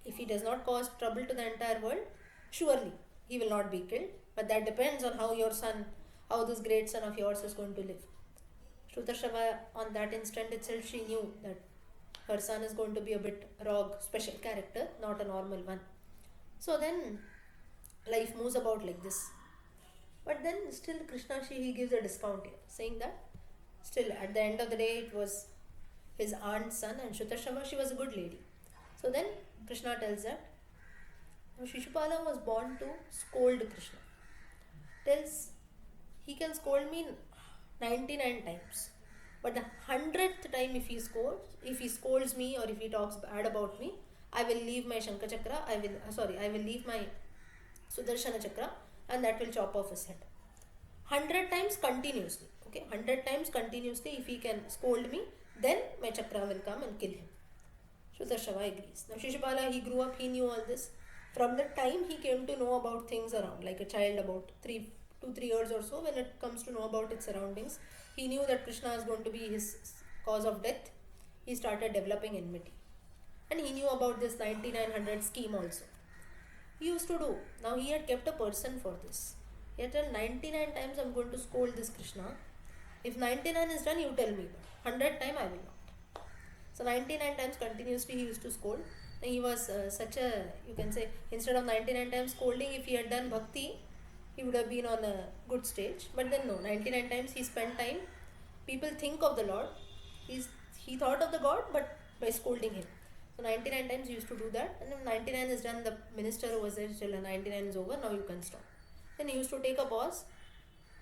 Speaker 1: if he does not cause trouble to the entire world, surely he will not be killed. But that depends on how this great son of yours is going to live. Shrutashrava, on that instant itself, she knew that her son is going to be a bit rogue, special character, not a normal one. So then life moves about like this. But then still Krishna, he gives a discount here, saying that still at the end of the day it was his aunt's son, and Shrutashrama, she was a good lady. So then Krishna tells that now Shishupala was born to scold Krishna. Tells he can scold me 99 times. But the 100th time if he scolds me or if he talks bad about me, I will leave my Shankha Chakra, I will leave my Sudarshana Chakra, and that will chop off his head. 100 times continuously. Okay, 100 times continuously if he can scold me, then my chakra will come and kill him. Sudarshana agrees. Now Shishupala, he grew up, he knew all this. From the time he came to know about things around, like a child about 3 years or so, when it comes to know about its surroundings, he knew that Krishna is going to be his cause of death. He started developing enmity. And he knew about this 9900 scheme also. He used to do. Now he had kept a person for this. He had told 99 times I'm going to scold this Krishna. If 99 is done, you tell me. But 100 time I will not. So 99 times continuously he used to scold. And he was such a, you can say, instead of 99 times scolding, if he had done bhakti, he would have been on a good stage. But then no, 99 times he spent time. People think of the Lord. He thought of the God, but by scolding him. So 99 times he used to do that, and when 99 is done, the minister was there till 99 is over, now you can stop. Then he used to take a pause.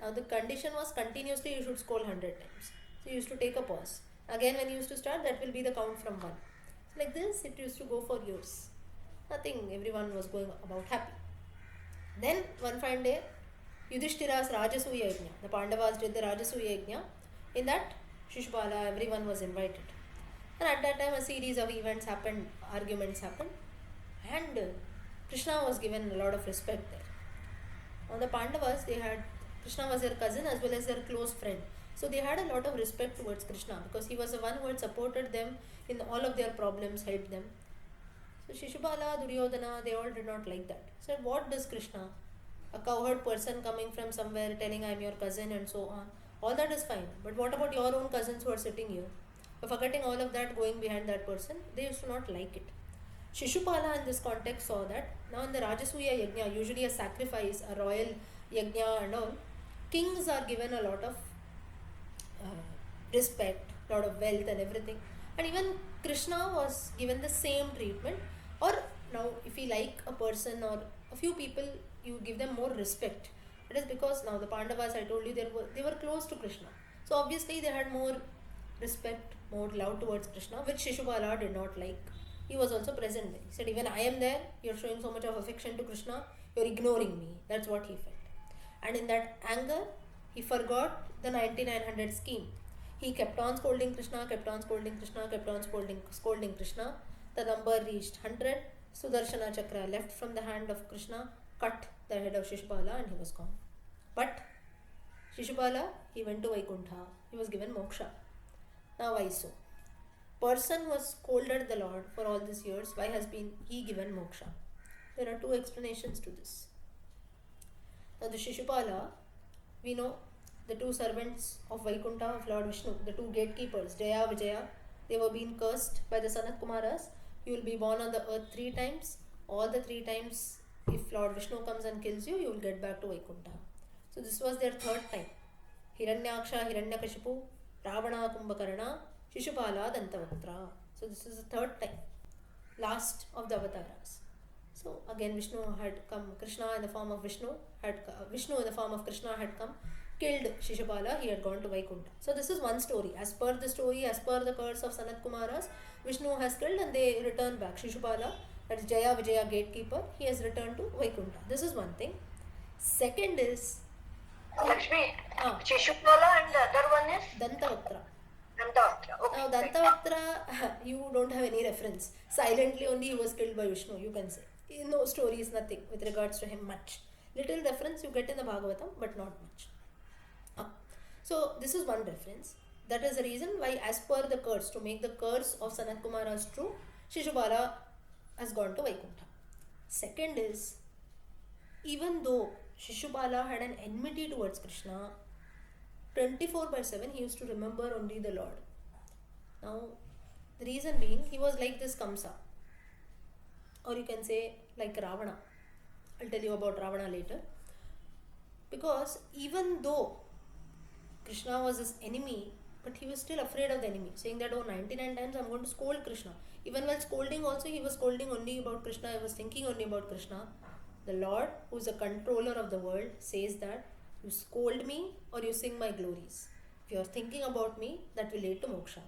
Speaker 1: Now the condition was continuously you should scold 100 times. So he used to take a pause. Again when he used to start, that will be the count from 1. So like this it used to go for years. Nothing, everyone was going about happy. Then one fine day, Yudhishthira's Rajasuya Yajna, the Pandavas did the Rajasuya Yajna. In that, Shishupala, everyone was invited. And at that time a series of events happened, arguments happened, and Krishna was given a lot of respect there. Now the Pandavas, Krishna was their cousin as well as their close friend. So they had a lot of respect towards Krishna because he was the one who had supported them in all of their problems, helped them. So Shishupala, Duryodhana, they all did not like that. So what does Krishna? A cowherd person coming from somewhere telling I am your cousin and so on. All that is fine. But what about your own cousins who are sitting here? Forgetting all of that, going behind that person, they used to not like it. Shishupala in this context saw that now in the Rajasuya Yajna, usually a sacrifice, a royal Yajna and all, kings are given a lot of respect, lot of wealth and everything. And even Krishna was given the same treatment. Or now if you like a person or a few people, you give them more respect. It is because now the Pandavas, I told you, they were close to Krishna. So obviously they had more respect, more love towards Krishna, which Shishupala did not like. He was also present there. He said, even I am there, you're showing so much of affection to Krishna, you're ignoring me. That's what he felt. And in that anger, he forgot the 9900 scheme. He kept on scolding Krishna, kept on scolding Krishna, kept on scolding Krishna. The number reached 100. Sudarshana Chakra left from the hand of Krishna, cut the head of Shishupala, and he was gone. But Shishupala, he went to Vaikuntha. He was given moksha. Now why so? Person who has scolded the Lord for all these years, why has been he given moksha? There are two explanations to this. Now the Shishupala, we know the two servants of Vaikuntha of Lord Vishnu, the two gatekeepers, Jaya, Vijaya, they were being cursed by the Sanat Kumaras. You will be born on the earth 3 times. All the 3 times, if Lord Vishnu comes and kills you, you will get back to Vaikuntha. So this was their 3rd time. Hiranyaksha, Hiranyakashipu, Ravana, Kumbhakarna, Shishupala, Dantavatra. So this is the 3rd time, last of the avatars. So again Vishnu had come, Krishna in the form of Vishnu in the form of Krishna had come, killed Shishupala, he had gone to Vaikuntha. So this is one story. As per the story, as per the curse of Sanat Kumaras, Vishnu has killed and they return back. Shishupala, that is Jaya Vijaya gatekeeper, he has returned to Vaikuntha. This is one thing. Second is
Speaker 2: Lakshmi, Shishupala and the other one is
Speaker 1: Dantavatra.
Speaker 2: Dantavatra. Okay.
Speaker 1: Now Dantavatra, you don't have any reference. Silently only he was killed by Vishnu, you can say. No stories, nothing with regards to him much. Little reference you get in the Bhagavatam, but not much. So this is one reference. That is the reason why, as per the curse, to make the curse of Sanat Kumaras true, Shishupala has gone to Vaikuntha. Second is, even though Shishupala had an enmity towards Krishna, 24/7 he used to remember only the Lord. Now, the reason being, he was like this Kamsa, or you can say like Ravana. I'll tell you about Ravana later. Because even though Krishna was his enemy, but he was still afraid of the enemy, saying that, oh, 99 times I'm going to scold Krishna. Even while scolding also, he was scolding only about Krishna, he was thinking only about Krishna. The Lord, who is the controller of the world, says that you scold me or you sing my glories. If you are thinking about me, that will lead to moksha.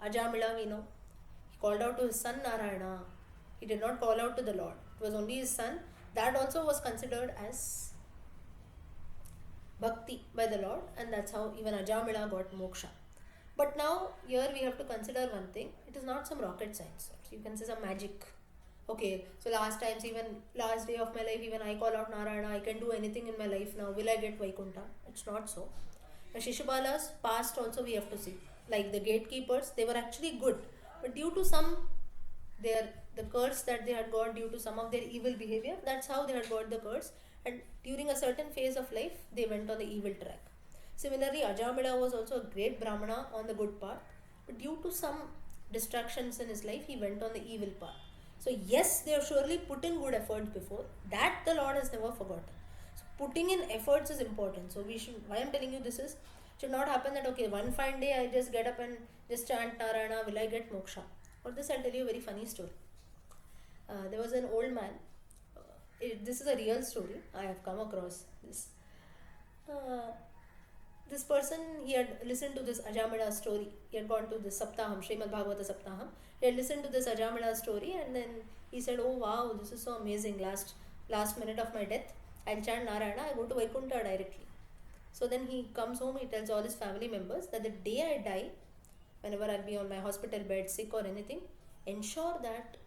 Speaker 1: Ajamila, we know, he called out to his son Narayana. He did not call out to the Lord. It was only his son. That also was considered as bhakti by the Lord, and that's how even Ajamila got moksha. But now here we have to consider one thing. It is not some rocket science. You can say some magic. Okay, so last day of my life, even I call out Narayana, I can do anything in my life now. Will I get Vaikuntha? It's not so. The Shishupala's past also we have to see. Like the gatekeepers, they were actually good. But due to some the curse that they had got due to some of their evil behavior, that's how they had got the curse. And during a certain phase of life, they went on the evil track. Similarly, Ajamila was also a great Brahmana on the good path, but due to some distractions in his life, he went on the evil path. So yes, they have surely put in good efforts before. That the Lord has never forgotten. So putting in efforts is important. So we should, why I'm telling you this is, it should not happen that, okay, one fine day I just get up and just chant Narayana, will I get moksha? For this I'll tell you a very funny story. There was an old man. This is a real story. I have come across this. This person, he had listened to this Ajamila story. He had gone to this Saptaham, Srimad Bhagavata Saptaham. He had listened to this Ajamila story, and then he said, oh wow, this is so amazing. Last minute of my death, I'll chant Narayana, I go to Vaikuntha directly. So then he comes home, he tells all his family members that the day I die, whenever I'll be on my hospital bed, sick or anything, ensure that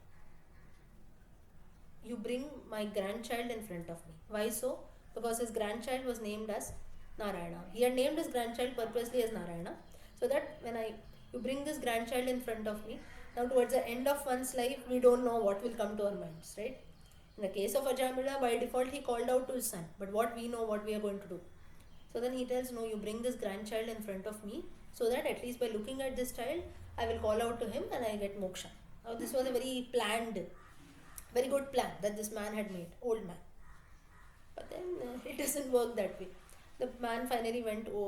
Speaker 1: you bring my grandchild in front of me. Why so? Because his grandchild was named as Narayana. He had named his grandchild purposely as Narayana, so that when you bring this grandchild in front of me, now towards the end of one's life, we don't know what will come to our minds, right? In the case of Ajamila, by default he called out to his son, but what we know what we are going to do. So then he tells, no, you bring this grandchild in front of me, so that at least by looking at this child, I will call out to him and I get moksha. Now this was a very good plan that this man had made, old man. But then it doesn't work that way. The man finally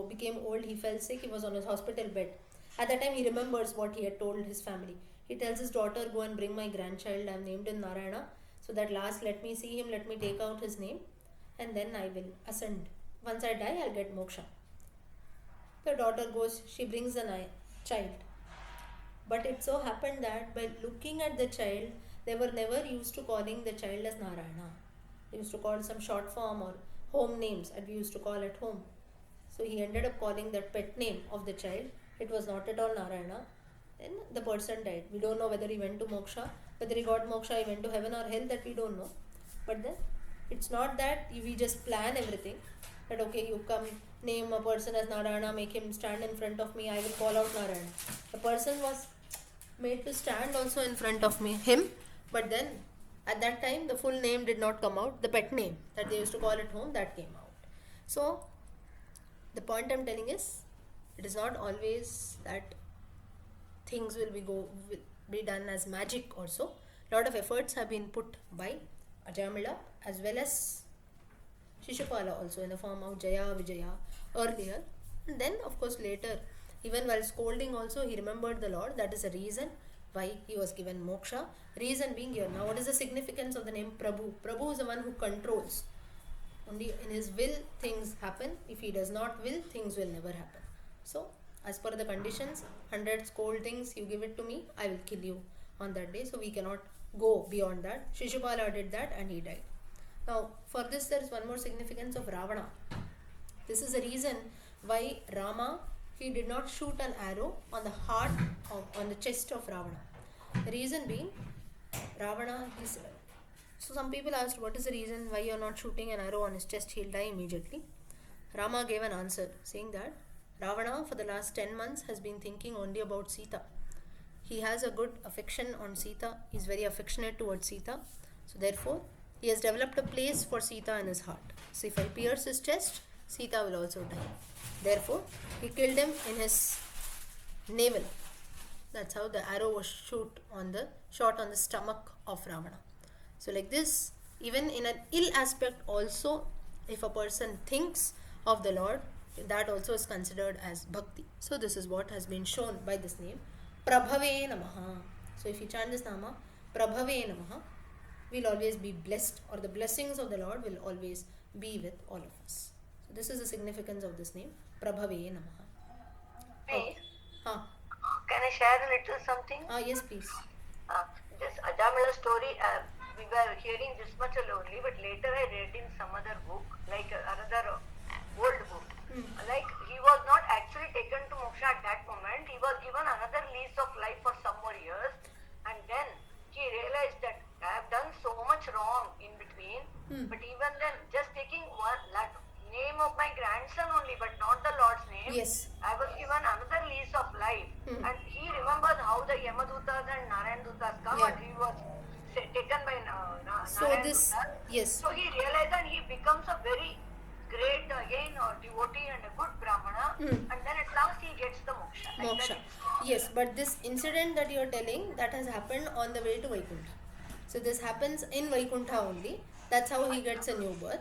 Speaker 1: became old, he fell sick, he was on his hospital bed. At that time he remembers what he had told his family. He tells his daughter, go and bring my grandchild, I am named in Narayana, so that last let me see him, let me take out his name, and then I will ascend. Once I die, I'll get moksha. The daughter goes, she brings a child. But it so happened that by looking at the child, they were never used to calling the child as Narayana. They used to call some short form or home names that we used to call at home. So he ended up calling that pet name of the child. It was not at all Narayana. Then the person died. We don't know whether he went to moksha, whether he got moksha, he went to heaven or hell, that we don't know. But then it's not that we just plan everything. That okay, you come, name a person as Narayana, make him stand in front of me, I will call out Narayana. The person was made to stand also in front of him, but then at that time the full name did not come out. The pet name that they used to call at home, that came out. So the point I'm telling is, it is not always that things will be done as magic also. Lot of efforts have been put by Ajamila as well as Shishupala also, in the form of Jaya, Vijaya earlier. And then of course later, even while scolding also, he remembered the Lord. That is the reason why he was given moksha. Reason being here. Now what is the significance of the name Prabhu? Prabhu is the one who controls. Only in his will things happen. If he does not will, things will never happen. So as per the conditions, 100 scoldings you give it to me, I will kill you on that day. So we cannot go beyond that. Shishupala did that and he died. Now for this there is one more significance of Ravana. This is the reason why Rama, he did not shoot an arrow on the heart on the chest of Ravana. The reason being, Ravana, so some people asked, what is the reason why you are not shooting an arrow on his chest, he'll die immediately. Rama gave an answer saying that Ravana for the last 10 months has been thinking only about Sita. He has a good affection on Sita, he is very affectionate towards Sita. So therefore, he has developed a place for Sita in his heart. So if I pierce his chest, Sita will also die. Therefore, he killed him in his navel. That's how the arrow was shot on the stomach of Ravana. So like this, even in an ill aspect also, if a person thinks of the Lord, that also is considered as bhakti. So this is what has been shown by this name, Prabhave Namaha. So if you chant this Nama, Prabhave Namaha, we'll always be blessed, or the blessings of the Lord will always be with all of us. So this is the significance of this name, Prabhave Namaha.
Speaker 2: Please,
Speaker 1: Ah,
Speaker 2: can I share a little something?
Speaker 1: yes, please.
Speaker 2: This Ajamila story, we were hearing this much only, but later I read in some other book, like another old book. Like he was not actually taken to moksha at that moment. He was given another lease of life for some more years, and then he realized that I have done so much wrong in between. But even then, just taking one name of my grandson only, but not the Lord's name.
Speaker 1: Yes.
Speaker 2: I was given another lease of life, and he remembers how the Yamadutas and Narayan Dutas come,
Speaker 1: Yeah.
Speaker 2: and he was taken by
Speaker 1: So
Speaker 2: Narayan
Speaker 1: this,
Speaker 2: Dutas.
Speaker 1: yes.
Speaker 2: So he realized, and he becomes a very great again devotee and a good brahmana, and then at last he gets the moksha. Like
Speaker 1: Moksha.
Speaker 2: that.
Speaker 1: Yes, but this incident that you are telling, that has happened on the way to Vaikuntha. So this happens in Vaikuntha only. That's how he gets a new birth.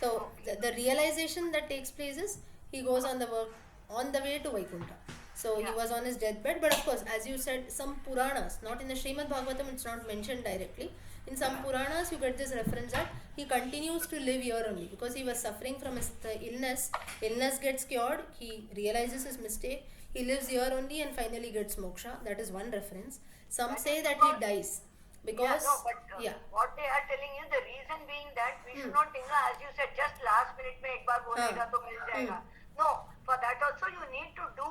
Speaker 1: So the realization that takes place is he goes on the way to Vaikuntha. So he was on his deathbed, but of course, as you said, some Puranas, not in the Srimad Bhagavatam, it's not mentioned directly. In some Puranas, you get this reference that he continues to live here only because he was suffering from his illness. Illness gets cured, he realizes his mistake, he lives here only and finally gets moksha. That is one reference. Some say that he dies because
Speaker 2: What they are telling is the reason being that we should not think, as you said, just last minute mein ek baar bolega to mil jayega. No, for that also you need to do.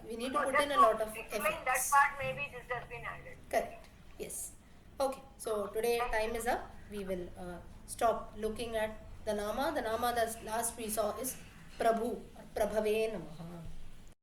Speaker 1: we need to put
Speaker 2: just
Speaker 1: in a lot of
Speaker 2: explain that
Speaker 1: efforts.
Speaker 2: part, maybe this has been added.
Speaker 1: Correct. Yes. Okay. So today time is up. We will stop looking at the Nama. The Nama that last we saw is Prabhu or Prabhave Namaha.